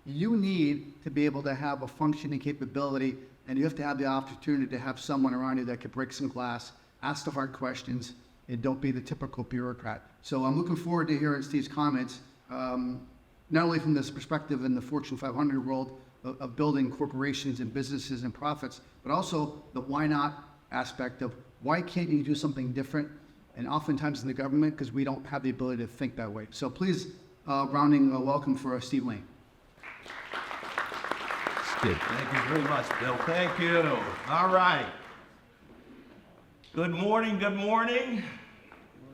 you need to be able to have a functioning capability, and you have to have the opportunity to have someone around you that could break some glass, ask the hard questions, and don't be the typical bureaucrat. So I'm looking forward to hearing Steve's comments, not only from this perspective in the Fortune 500 world of building corporations and businesses and profits, but also the why not aspect of why can't you do something different? And oftentimes in the government, because we don't have the ability to think that way. So please, rounding a welcome for Steve Layne. Thank you very much, Bill. Thank you. All right. Good morning, good morning.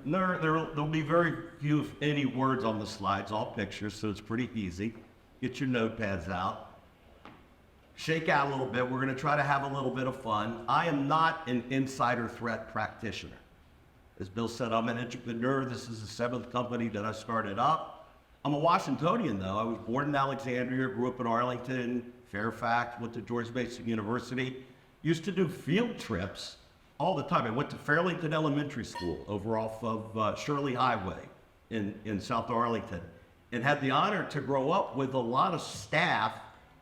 There'll be very few, if any, words on the slides, all pictures, so it's pretty easy. Get your notepads out. Shake out a little bit. We're going to try to have a little bit of fun. I am not an insider threat practitioner. As Bill said, I'm an entrepreneur. This is the 7th company that I started up. I'm a Washingtonian, though. I was born in Alexandria, grew up in Arlington, Fairfax, went to George Mason University. Used to do field trips all the time. I went to Fairlington Elementary School over off of Shirley Highway in South Arlington, and had the honor to grow up with a lot of staff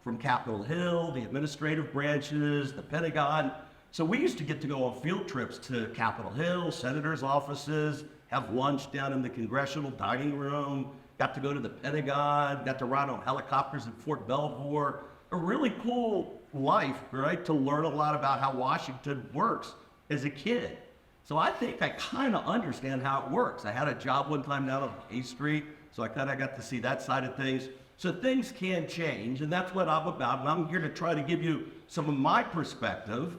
from Capitol Hill, the administrative branches, the Pentagon. So we used to get to go on field trips to Capitol Hill, senators' offices, have lunch down in the congressional dining room, got to go to the Pentagon, got to ride on helicopters in Fort Belvoir. A really cool life, right, to learn a lot about how Washington works as a kid. So I think I kind of understand how it works. I had a job one time down on A Street, so I kind of got to see that side of things. So things can change, and that's what I'm about. And I'm here to try to give you some of my perspective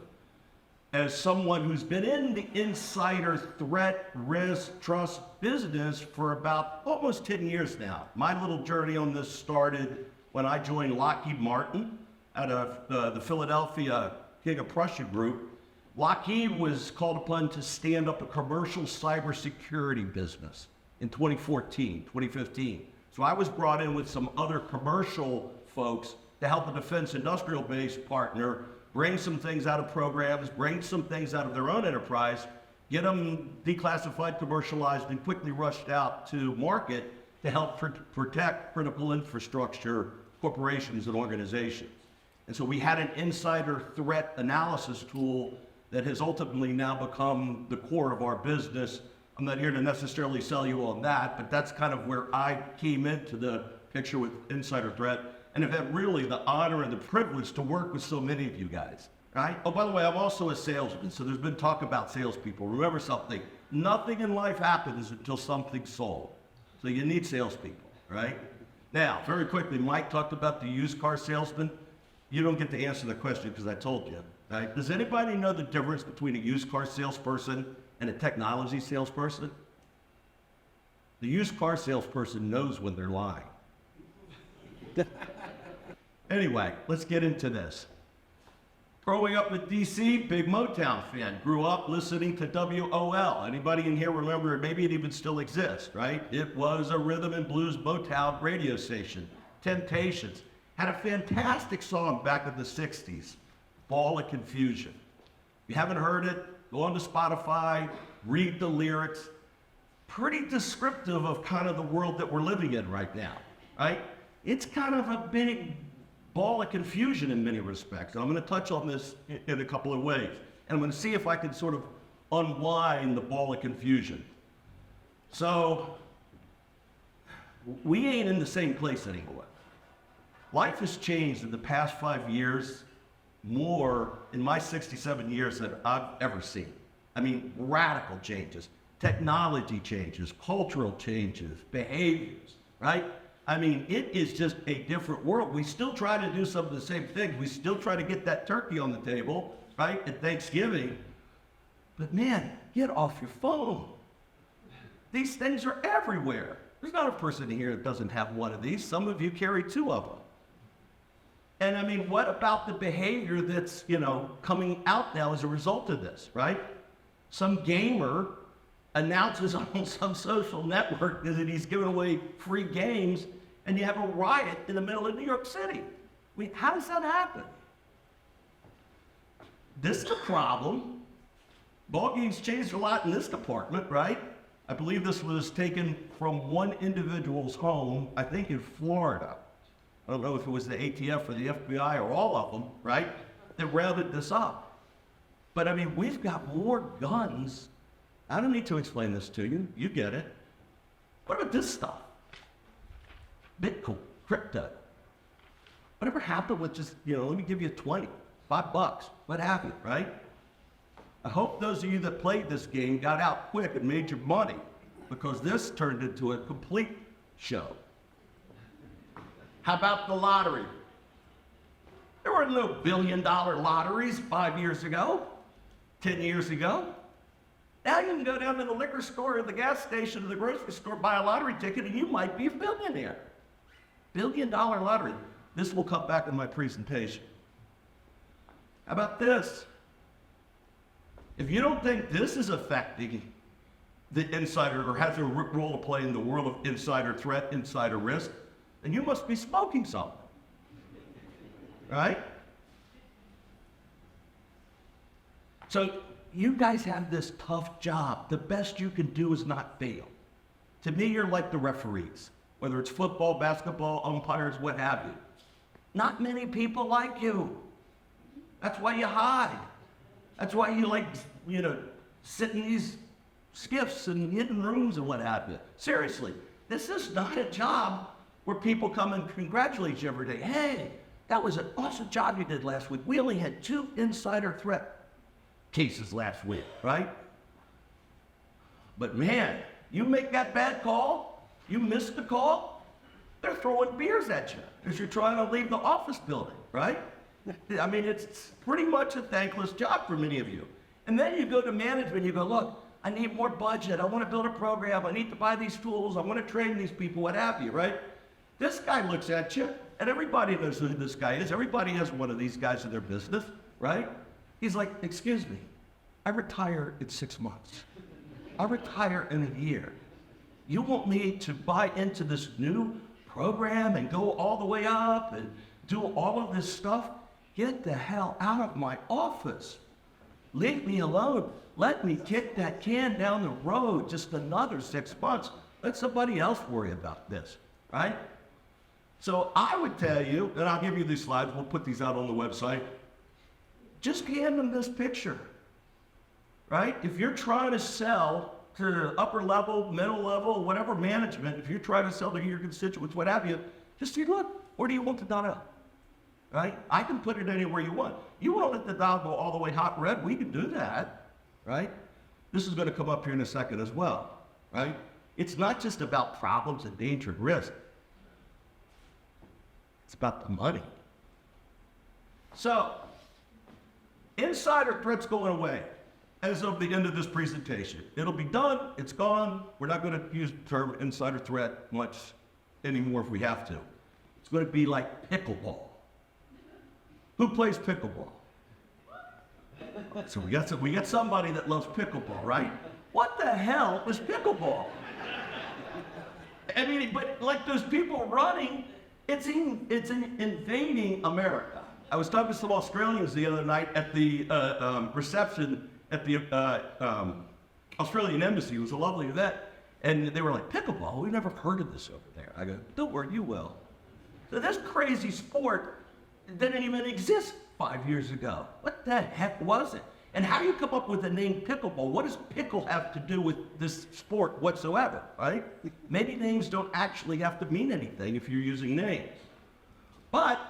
as someone who's been in the insider threat, risk, trust business for about almost 10 years now. My little journey on this started when I joined Lockheed Martin out of the Philadelphia King of Prussia group. Lockheed was called upon to stand up a commercial cybersecurity business in 2014, 2015. So I was brought in with some other commercial folks to help the defense industrial base partner bring some things out of programs, bring some things out of their own enterprise, get them declassified, commercialized, and quickly rushed out to market to help protect critical infrastructure corporations and organizations. And so we had an insider threat analysis tool that has ultimately now become the core of our business. I'm not here to necessarily sell you on that, but that's kind of where I came into the picture with insider threat, and have had really the honor and the privilege to work with so many of you guys, right? Oh, by the way, I'm also a salesman, so there's been talk about salespeople. Remember something, nothing in life happens until something's sold. So you need salespeople, right? Now, very quickly, Mike talked about the used car salesman. You don't get to answer the question because I told you, right? Does anybody know the difference between a used car salesperson and a technology salesperson? The used car salesperson knows when they're lying. Anyway, let's get into this. Growing up in DC, big Motown fan. Grew up listening to WOL. Anybody in here remember, maybe it even still exists, right? It was a rhythm and blues Motown radio station. Temptations. Had a fantastic song back in the 60s, Ball of Confusion. If you haven't heard it, go on to Spotify, read the lyrics. Pretty descriptive of kind of the world that we're living in right now, right? It's kind of a big ball of confusion in many respects. And I'm going to touch on this in a couple of ways. And I'm going to see if I can sort of unwind the ball of confusion. So, we ain't in the same place anymore. Life has changed in the past 5 years more in my 67 years than I've ever seen. I mean, radical changes, technology changes, cultural changes, behaviors, right? I mean, it is just a different world. We still try to do some of the same things. We still try to get that turkey on the table, right, at Thanksgiving. But man, get off your phone. These things are everywhere. There's not a person here that doesn't have one of these. Some of you carry 2 of them. And I mean, what about the behavior that's, coming out now as a result of this, right? Some gamer announces on some social network that he's giving away free games, and you have a riot in the middle of New York City. I mean, how does that happen? This is a problem. Ball games changed a lot in this department, right? I believe this was taken from one individual's home, I think in Florida. I don't know if it was the ATF or the FBI or all of them, right, that rounded this up. But I mean, we've got more guns. I don't need to explain this to you. You get it. What about this stuff? Bitcoin, crypto. Whatever happened with just, let me give you 20, $5, what have you, right? I hope those of you that played this game got out quick and made your money, because this turned into a complete show. How about the lottery? There were no billion-dollar lotteries 5 years ago, 10 years ago. Now you can go down to the liquor store or the gas station or the grocery store, buy a lottery ticket, and you might be a billionaire. Billion-dollar lottery. This will come back in my presentation. How about this? If you don't think this is affecting the insider or has a role to play in the world of insider threat, insider risk, then you must be smoking something, right? So you guys have this tough job. The best you can do is not fail. To me, you're like the referees, whether it's football, basketball, umpires, what have you. Not many people like you. That's why you hide. That's why you sit in these skiffs and hidden rooms and what have you. Seriously, this is not a job where people come and congratulate you every day. Hey, that was an awesome job you did last week. We only had 2 insider threat cases last week, right? But man, you make that bad call, you miss the call, they're throwing beers at you as you're trying to leave the office building, right? I mean, it's pretty much a thankless job for many of you. And then you go to management, you go, look, I need more budget. I want to build a program. I need to buy these tools. I want to train these people, what have you, right? This guy looks at you, and everybody knows who this guy is. Everybody has one of these guys in their business, right? He's like, excuse me, I retire in 6 months. I retire in a year. You want me to buy into this new program and go all the way up and do all of this stuff? Get the hell out of my office. Leave me alone. Let me kick that can down the road just another 6 months. Let somebody else worry about this, right? So I would tell you, and I'll give you these slides, we'll put these out on the website, just hand them this picture, right? If you're trying to sell to upper level, middle level, whatever management, if you're trying to sell to your constituents, what have you, just say, look, where do you want the data? Right? I can put it anywhere you want. You want to let the dial go all the way hot red? We can do that, right? This is going to come up here in a second as well, right? It's not just about problems and danger and risk. It's about the money. So, insider threat's going away as of the end of this presentation. It'll be done. It's gone. We're not going to use the term insider threat much anymore if we have to. It's going to be like pickleball. Who plays pickleball? So we got somebody that loves pickleball, right? What the hell is pickleball? I mean, but like those people running, it's invading America. I was talking to some Australians the other night at the reception at the Australian Embassy. It was a lovely event. And they were like, pickleball? We've never heard of this over there. I go, don't worry, you will. So this crazy sport didn't even exist 5 years ago. What the heck was it? And how do you come up with the name pickleball? What does pickle have to do with this sport whatsoever, right? Maybe names don't actually have to mean anything if you're using names. But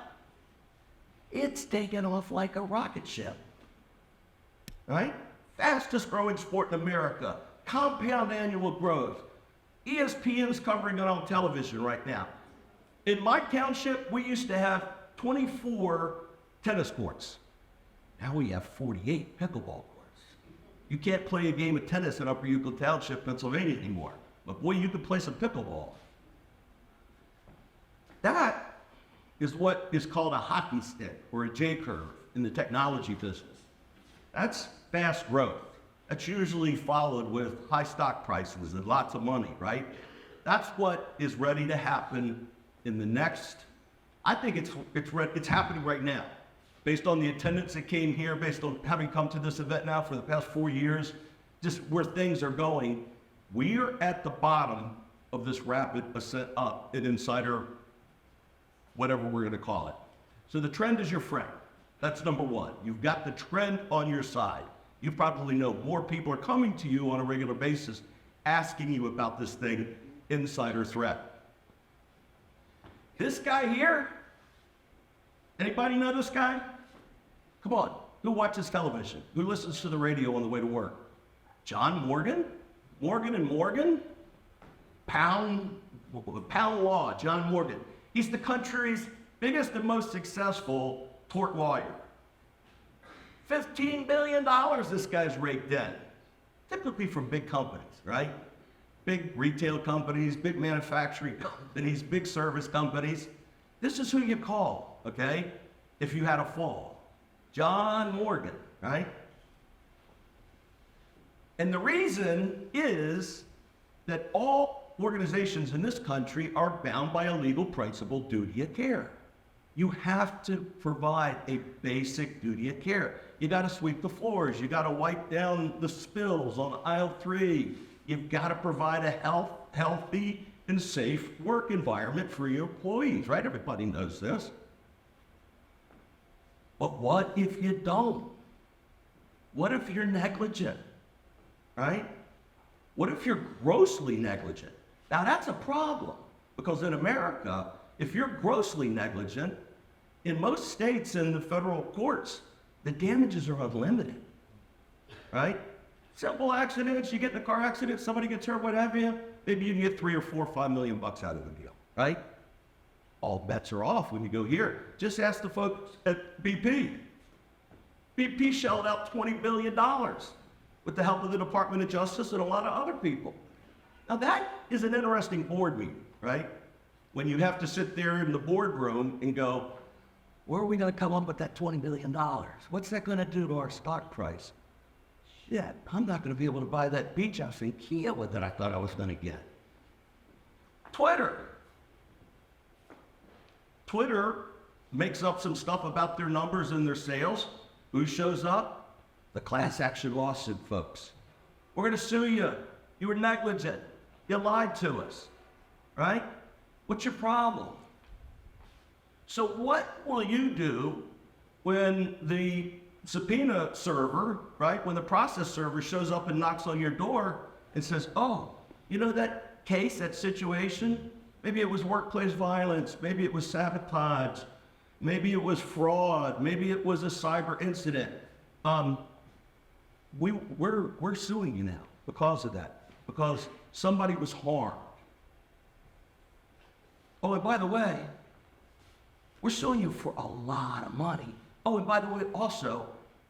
it's taken off like a rocket ship, right? Fastest growing sport in America. Compound annual growth. ESPN's covering it on television right now. In my township, we used to have 24 tennis courts. Now we have 48 pickleball courts. You can't play a game of tennis in Upper Euclid Township, Pennsylvania anymore. But boy, you can play some pickleball. That is what is called a hockey stick or a J-curve in the technology business. That's fast growth. That's usually followed with high stock prices and lots of money, right? That's what is ready to happen in the next, I think it's happening right now. Based on the attendance that came here, based on having come to this event now for the past 4 years, just where things are going, we're at the bottom of this rapid ascent up in insider whatever we're going to call it. So the trend is your friend. That's number one. You've got the trend on your side. You probably know more people are coming to you on a regular basis asking you about this thing, insider threat. This guy here, anybody know this guy? Come on, who watches television? Who listens to the radio on the way to work? John Morgan? Morgan and Morgan? Pound Law, John Morgan. He's the country's biggest and most successful tort lawyer. $15 billion this guy's raked in. Typically from big companies, right? Big retail companies, big manufacturing companies, big service companies. This is who you call, okay, if you had a fall. John Morgan, right? And the reason is that all organizations in this country are bound by a legal principle, duty of care. You have to provide a basic duty of care. You got to sweep the floors. You got to wipe down the spills on aisle 3. You've got to provide a healthy and safe work environment for your employees, right? Everybody knows this. But what if you don't? What if you're negligent, right? What if you're grossly negligent? Now that's a problem, because in America, if you're grossly negligent, in most states and the federal courts, the damages are unlimited, right? Simple accidents, you get in a car accident, somebody gets hurt, what have you, maybe you can get $3 or $4 or $5 million out of the deal, right? All bets are off when you go here. Just ask the folks at BP. BP shelled out $20 billion with the help of the Department of Justice and a lot of other people. Now that is an interesting board meeting, right? When you have to sit there in the boardroom and go, where are we going to come up with that $20 billion? What's that going to do to our stock price? Shit, I'm not going to be able to buy that beach house in Kiowa that I thought I was going to get. Twitter makes up some stuff about their numbers and their sales. Who shows up? The class action lawsuit folks. We're going to sue you. You were negligent. You lied to us, right? What's your problem? So what will you do when the subpoena server, right, when the process server shows up and knocks on your door and says, oh, you know that case, that situation? Maybe it was workplace violence, maybe it was sabotage, maybe it was fraud, maybe it was a cyber incident. We're suing you now because of that, because somebody was harmed. Oh, and by the way, we're suing you for a lot of money. Oh, and by the way, also,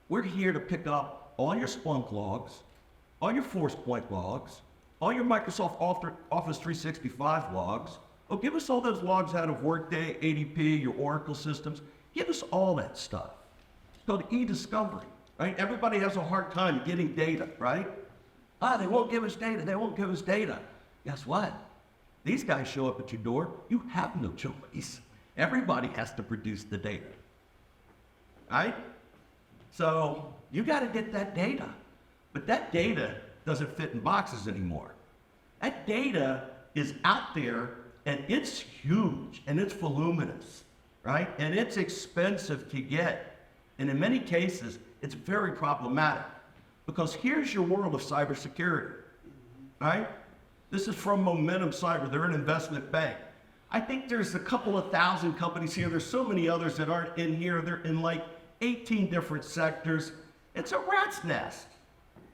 we're here to pick up all your Splunk logs, all your ForcePoint logs, all your Microsoft Office 365 logs. Oh, give us all those logs out of Workday, ADP, your Oracle systems. Give us all that stuff. It's called e-discovery, right? Everybody has a hard time getting data, right? They won't give us data. They won't give us data. Guess what? These guys show up at your door. You have no choice. Everybody has to produce the data, right? So you got to get that data. But that data doesn't fit in boxes anymore. That data is out there, and it's huge, and it's voluminous, right? And it's expensive to get. And in many cases, it's very problematic, because here's your world of cybersecurity, right? This is from Momentum Cyber. They're an investment bank. I think there's a couple of thousand companies here. There's so many others that aren't in here. They're in like 18 different sectors. It's a rat's nest.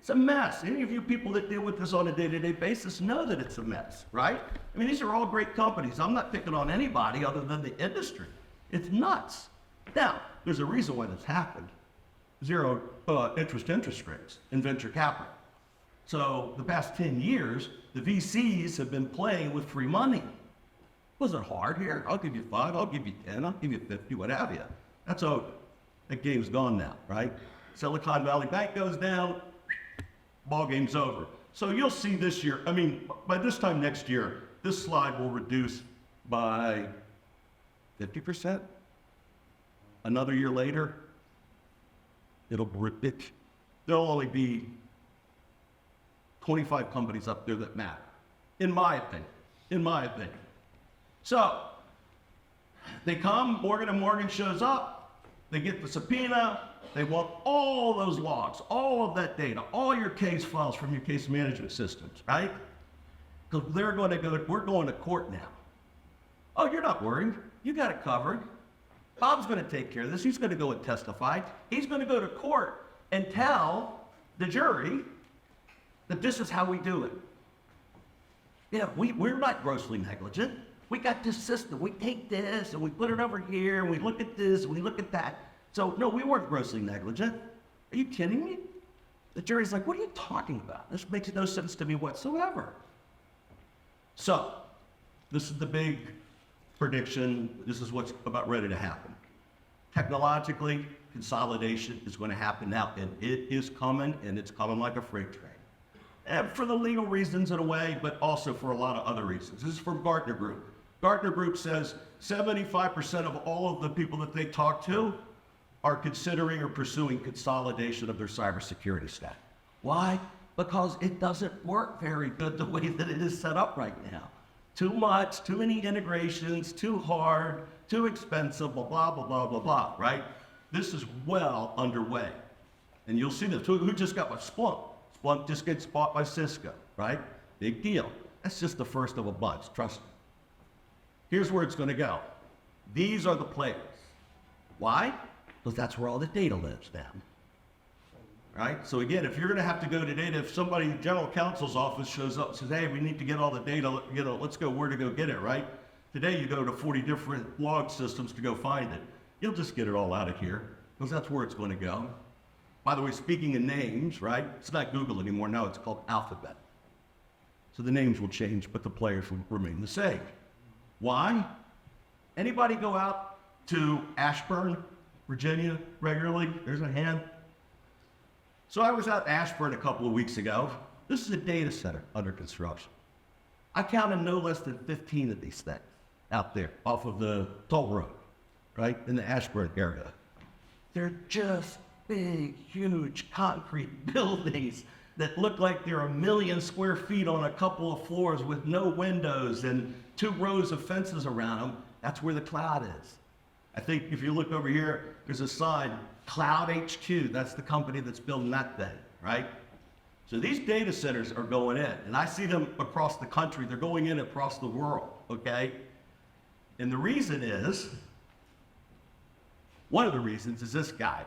It's a mess. Any of you people that deal with this on a day-to-day basis know that it's a mess, right? I mean, these are all great companies. I'm not picking on anybody other than the industry. It's nuts. Now, there's a reason why this happened. Zero interest rates in venture capital. So the past 10 years, the VCs have been playing with free money. Wasn't hard here. I'll give you 5, I'll give you 10, I'll give you 50, what have you. That's over. That game's gone now, right? Silicon Valley Bank goes down, ball game's over. So you'll see this year, I mean, by this time next year, this slide will reduce by 50%. Another year later, there'll only be 25 companies up there that matter, in my opinion. So, They come, Morgan & Morgan shows up, they get the subpoena, they want all those logs, all of that data, all your case files from your case management systems, right? Because we're going to court now. Oh, you're not worried. You got it covered. Bob's going to take care of this. He's going to go and testify. He's going to go to court and tell the jury that this is how we do it. Yeah, we're not grossly negligent. We got this system. We take this and we put it over here and we look at this and we look at that. So, no, we weren't grossly negligent. Are you kidding me? The jury's like, what are you talking about? This makes no sense to me whatsoever. So, this is the big prediction. This is what's about ready to happen. Technologically, consolidation is going to happen now, and it is coming, and it's coming like a freight train. And for the legal reasons in a way, but also for a lot of other reasons. This is from Gartner Group. Gartner Group says 75% of all of the people that they talk to are considering or pursuing consolidation of their cybersecurity stack. Why? Because it doesn't work very good the way that it is set up right now. Too much, too many integrations, too hard, too expensive, blah, blah, blah, blah, blah, blah, right? This is well underway. And you'll see this. Who just got with Splunk? Splunk just gets bought by Cisco, right? Big deal. That's just the first of a bunch, trust me. Here's where it's going to go. These are the players. Why? Because that's where all the data lives now. Right? So again, if you're going to have to go to data, if somebody, general counsel's office shows up and says, hey, we need to get all the data, let's go where to go get it, right? Today you go to 40 different log systems to go find it. You'll just get it all out of here because that's where it's going to go. By the way, speaking of names, right? It's not Google anymore. Now it's called Alphabet. So the names will change, but the players will remain the same. Why? Anybody go out to Ashburn, Virginia regularly? There's a hand. So I was out in Ashburn a couple of weeks ago. This is a data center under construction. I counted no less than 15 of these things out there off of the toll road, right, in the Ashburn area. They're just big, huge concrete buildings that look like they're 1 million square feet on a couple of floors with no windows and 2 rows of fences around them. That's where the cloud is. I think if you look over here, there's a sign, Cloud HQ. That's the company that's building that thing, right? So these data centers are going in, and I see them across the country. They're going in across the world, okay? And the reason is, one of the reasons is this guy,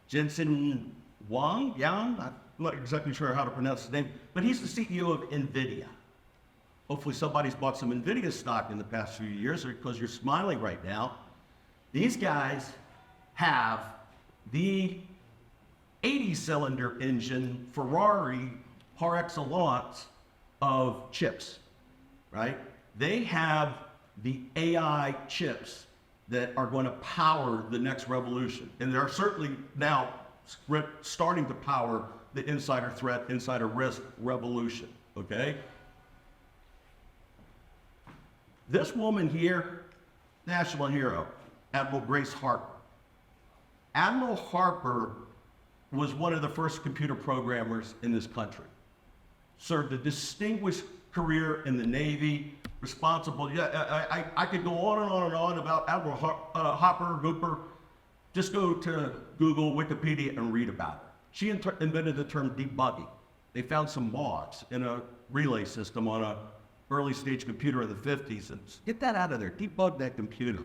Jensen Yang, I'm not exactly sure how to pronounce his name, but he's the CEO of NVIDIA. Hopefully somebody's bought some NVIDIA stock in the past few years because you're smiling right now. These guys have the 80-cylinder engine Ferrari par excellence of chips, right? They have the AI chips that are going to power the next revolution. And they're certainly now starting to power the insider threat, insider risk revolution, okay? This woman here, national hero, Admiral Grace Harper. Admiral Harper was one of the first computer programmers in this country. Served a distinguished career in the Navy, responsible. Yeah, I could go on and on and on about Admiral Hooper. Just go to Google, Wikipedia, and read about her. She invented the term debugging. They found some logs in a relay system on an early stage computer in the 50s, and get that out of there, debug that computer.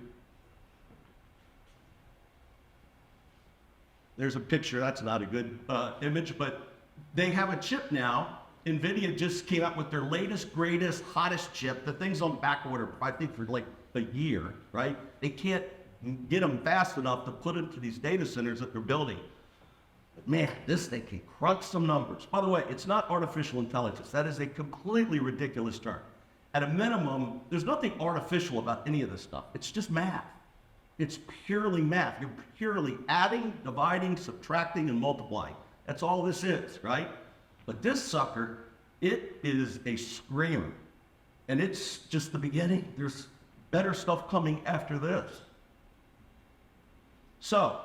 There's a picture, that's not a good image, but they have a chip now. NVIDIA just came out with their latest, greatest, hottest chip. The thing's on back order, I think, for like a year, right? They can't get them fast enough to put into these data centers that they're building. But man, this thing can crunch some numbers. By the way, it's not artificial intelligence. That is a completely ridiculous term. At a minimum, there's nothing artificial about any of this stuff. It's just math. It's purely math. You're purely adding, dividing, subtracting, and multiplying. That's all this is, right? But this sucker, it is a screamer. And it's just the beginning. There's better stuff coming after this. So,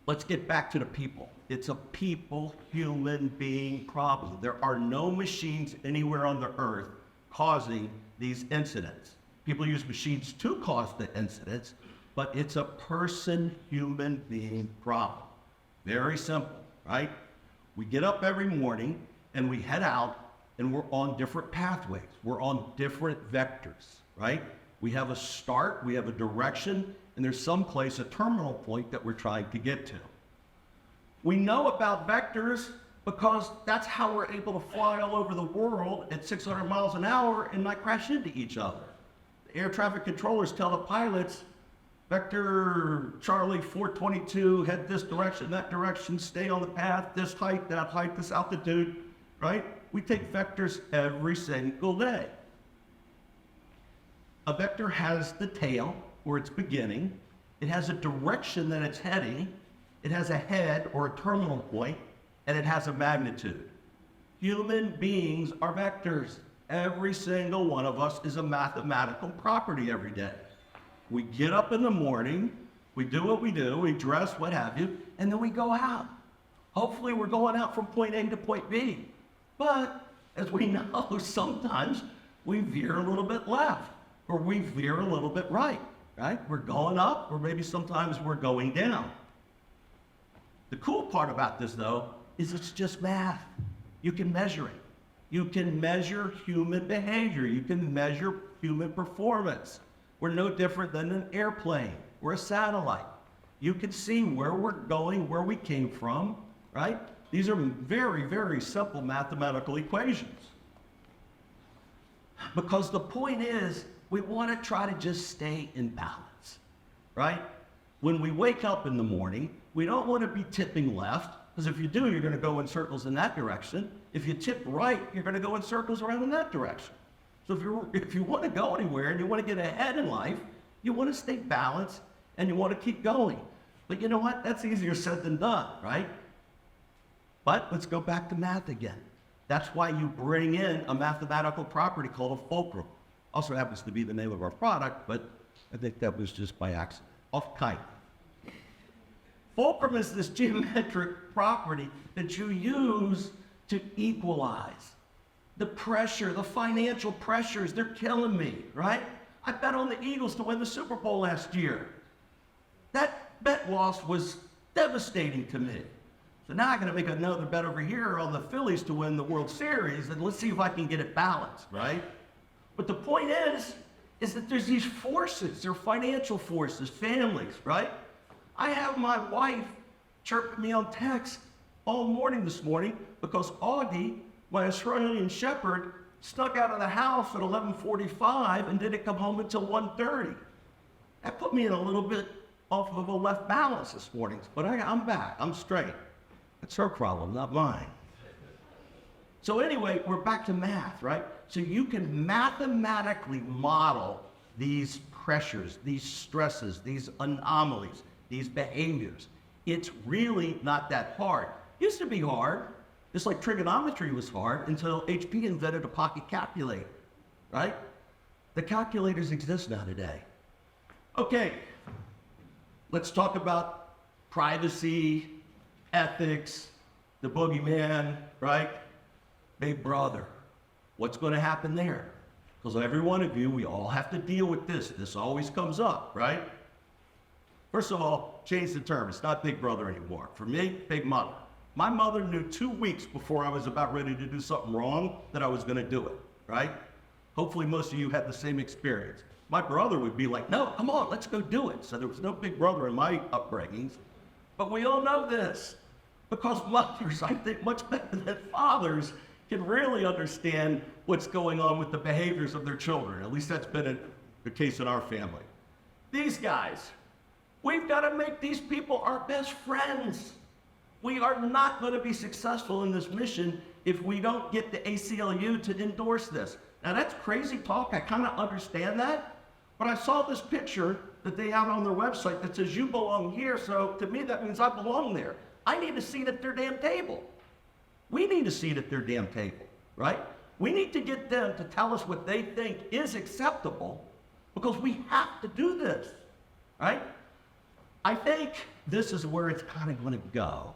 let's get back to the people. It's a people, human being problem. There are no machines anywhere on the earth causing these incidents. People use machines to cause the incidents, but it's a person, human being problem. Very simple, right? We get up every morning and we head out and we're on different pathways. We're on different vectors, right? We have a start, we have a direction, and there's someplace, a terminal point that we're trying to get to. We know about vectors because that's how we're able to fly all over the world at 600 miles an hour and not crash into each other. The air traffic controllers tell the pilots, vector Charlie 422, head this direction, that direction, stay on the path, this height, this altitude, right? We take vectors every single day. A vector has the tail, or its beginning. It has a direction that it's heading. It has a head, or a terminal point, and it has a magnitude. Human beings are vectors. Every single one of us is a mathematical property every day. We get up in the morning, we do what we do, we dress, what have you, and then we go out. Hopefully we're going out from point A to point B. But as we know, sometimes we veer a little bit left, or we veer a little bit right? We're going up, or maybe sometimes we're going down. The cool part about this, though, is it's just math. You can measure it. You can measure human behavior. You can measure human performance. We're no different than an airplane or a satellite. You can see where we're going, where we came from, right? These are very, very simple mathematical equations. Because the point is, we want to try to just stay in balance, right? When we wake up in the morning, we don't want to be tipping left, because if you do, you're going to go in circles in that direction. If you tip right, you're going to go in circles around in that direction. So if you want to go anywhere and you want to get ahead in life, you want to stay balanced and you want to keep going. But you know what? That's easier said than done, right? But let's go back to math again. That's why you bring in a mathematical property called a fulcrum. Also happens to be the name of our product, but I think that was just by accident. Off kite. Fulcrum is this geometric property that you use to equalize. The pressure, the financial pressures, they're killing me, right? I bet on the Eagles to win the Super Bowl last year. That bet loss was devastating to me. So now I'm going to make another bet over here on the Phillies to win the World Series, and let's see if I can get it balanced, right? But the point is that there's these forces, they're financial forces, families, right? I have my wife chirping me on text all morning this morning because Augie, my Australian Shepherd, snuck out of the house at 11:45 and didn't come home until 1:30. That put me in a little bit off of a left balance this morning, but I'm back, I'm straight. That's her problem, not mine. So anyway, we're back to math, right? So you can mathematically model these pressures, these stresses, these anomalies, these behaviors. It's really not that hard. It used to be hard. Just like trigonometry was hard until HP invented a pocket calculator, right? The calculators exist now today. Okay, let's talk about privacy, ethics, the boogeyman, right? Big brother. What's going to happen there? Because every one of you, we all have to deal with this. This always comes up, right? First of all, change the term. It's not big brother anymore. For me, big mother. My mother knew 2 weeks before I was about ready to do something wrong that I was going to do it, right? Hopefully most of you had the same experience. My brother would be like, no, come on, let's go do it. So there was no big brother in my upbringings. But we all know this because mothers, I think, much better than fathers, can really understand what's going on with the behaviors of their children. At least that's been the case in our family. These guys, we've got to make these people our best friends. We are not going to be successful in this mission if we don't get the ACLU to endorse this. Now that's crazy talk, I kind of understand that, but I saw this picture that they have on their website that says you belong here, so to me that means I belong there. I need a seat at their damn table. We need a seat at their damn table, right? We need to get them to tell us what they think is acceptable because we have to do this, right? I think this is where it's kind of going to go.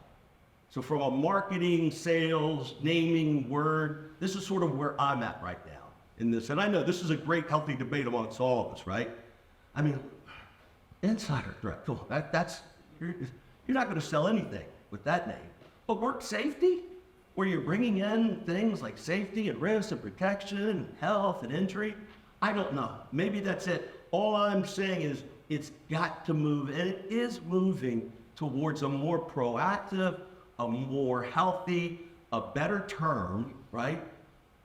So from a marketing, sales, naming, word, this is sort of where I'm at right now. in this. And I know this is a great, healthy debate amongst all of us, right? I mean, insider threat, cool. You're not going to sell anything with that name. But work safety, where you're bringing in things like safety and risk and protection and health and injury, I don't know. Maybe that's it. All I'm saying is it's got to move, and it is moving towards a more proactive, a more healthy, a better term, right?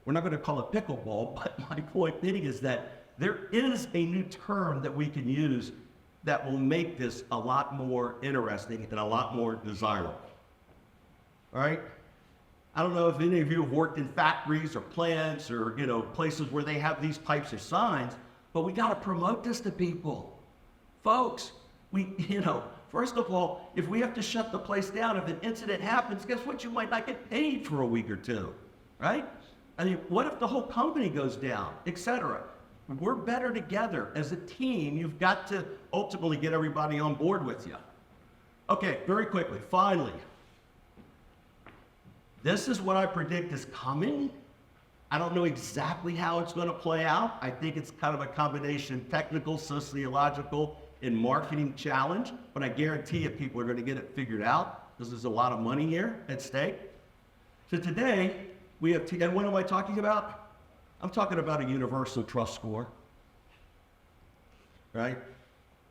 We're not going to call it pickleball, but my point being is that there is a new term that we can use that will make this a lot more interesting and a lot more desirable. All right? I don't know if any of you have worked in factories or plants or, places where they have these types of signs, but we got to promote this to people. Folks, first of all, if we have to shut the place down, if an incident happens, guess what? You might not get paid for a week or two, right? I mean, what if the whole company goes down, et cetera? We're better together as a team. You've got to ultimately get everybody on board with you. Okay, very quickly, finally, this is what I predict is coming. I don't know exactly how it's going to play out. I think it's kind of a combination technical, sociological, and marketing challenge, but I guarantee you people are going to get it figured out because there's a lot of money here at stake. So today, we have, and what am I talking about? I'm talking about a universal trust score, right?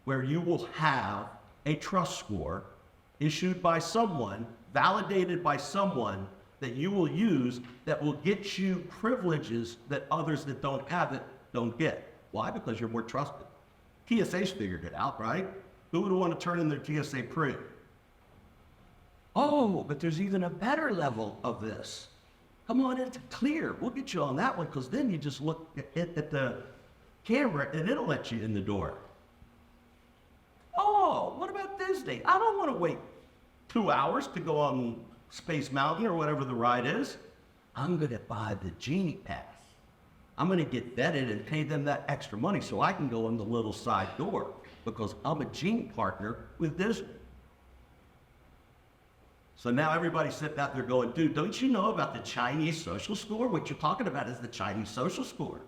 Where you will have a trust score issued by someone, validated by someone that you will use that will get you privileges that others that don't have it don't get. Why? Because you're more trusted. TSA's figured it out, right? Who would want to turn in their TSA pre? Oh, but there's even a better level of this. Come on into Clear. We'll get you on that one because then you just look at the camera and it'll let you in the door. Oh, what about Disney? I don't want to wait 2 hours to go on Space Mountain or whatever the ride is. I'm going to buy the Genie Pass. I'm going to get vetted and pay them that extra money so I can go in the little side door because I'm a Genie partner with Disney. So now everybody's sitting out there going, dude, don't you know about the Chinese social score? What you're talking about is the Chinese social score.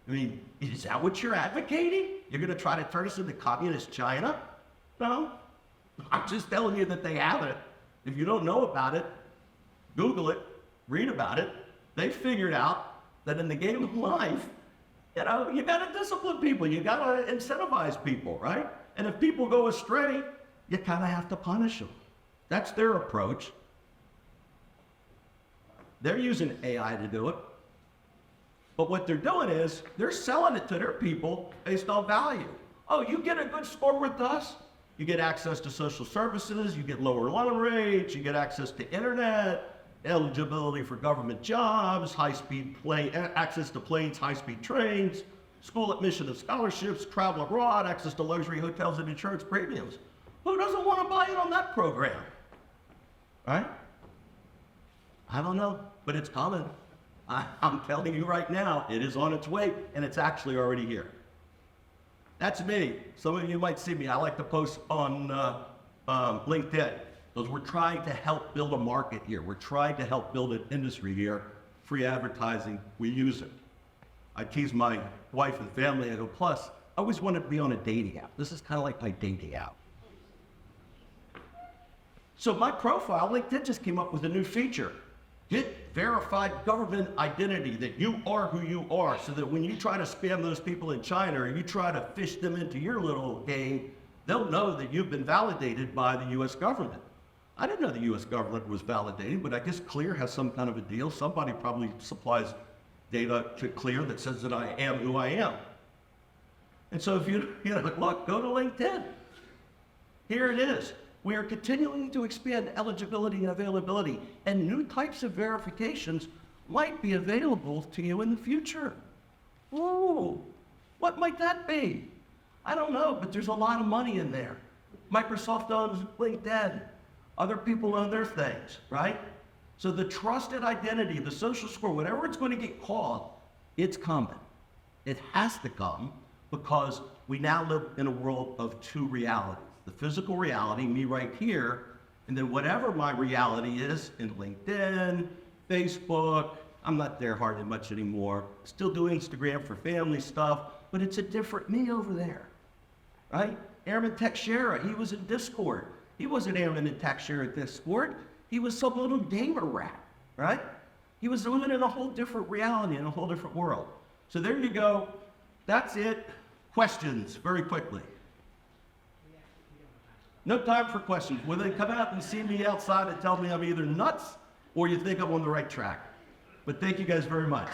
I mean, is that what you're advocating? You're going to try to turn us into communist China? No. I'm just telling you that they have it. If you don't know about it, Google it, read about it. They figured out that in the game of life, you got to discipline people. You got to incentivize people, right? And if people go astray, you kind of have to punish them. That's their approach. They're using AI to do it. But what they're doing is they're selling it to their people based on value. Oh, you get a good score with us, you get access to social services, you get lower loan rates, you get access to internet, eligibility for government jobs, high-speed access to planes, high-speed trains, school admission and scholarships, travel abroad, access to luxury hotels and insurance premiums. Who doesn't want to buy in on that program? Right? I don't know, but it's coming. I'm telling you right now, it is on its way, and it's actually already here. That's me. Some of you might see me. I like to post on LinkedIn, because we're trying to help build a market here. We're trying to help build an industry here. Free advertising, we use it. I tease my wife and family. I go, plus, I always wanted to be on a dating app. This is kind of like my dating app. So my profile, LinkedIn just came up with a new feature. Get verified government identity that you are who you are, so that when you try to spam those people in China or you try to fish them into your little game, they'll know that you've been validated by the US government. I didn't know the US government was validating, but I guess Clear has some kind of a deal. Somebody probably supplies data to Clear that says that I am who I am. And so if you look, go to LinkedIn. Here it is. We are continuing to expand eligibility and availability, and new types of verifications might be available to you in the future. Ooh, what might that be? I don't know, but there's a lot of money in there. Microsoft owns LinkedIn. Other people own their things, right? So the trusted identity, the social score, whatever it's going to get called, it's coming. It has to come because we now live in a world of two realities. The physical reality, me right here, and then whatever my reality is in LinkedIn, Facebook, I'm not there hardly much anymore. Still do Instagram for family stuff, but it's a different me over there, right? Airman Teixeira, he was in Discord. He wasn't Airman in Teixeira Discord. He was some little gamer rat, right? He was living in a whole different reality, in a whole different world. So there you go. That's it. Questions, very quickly. No time for questions. Will they come out and see me outside and tell me I'm either nuts or you think I'm on the right track? But thank you guys very much.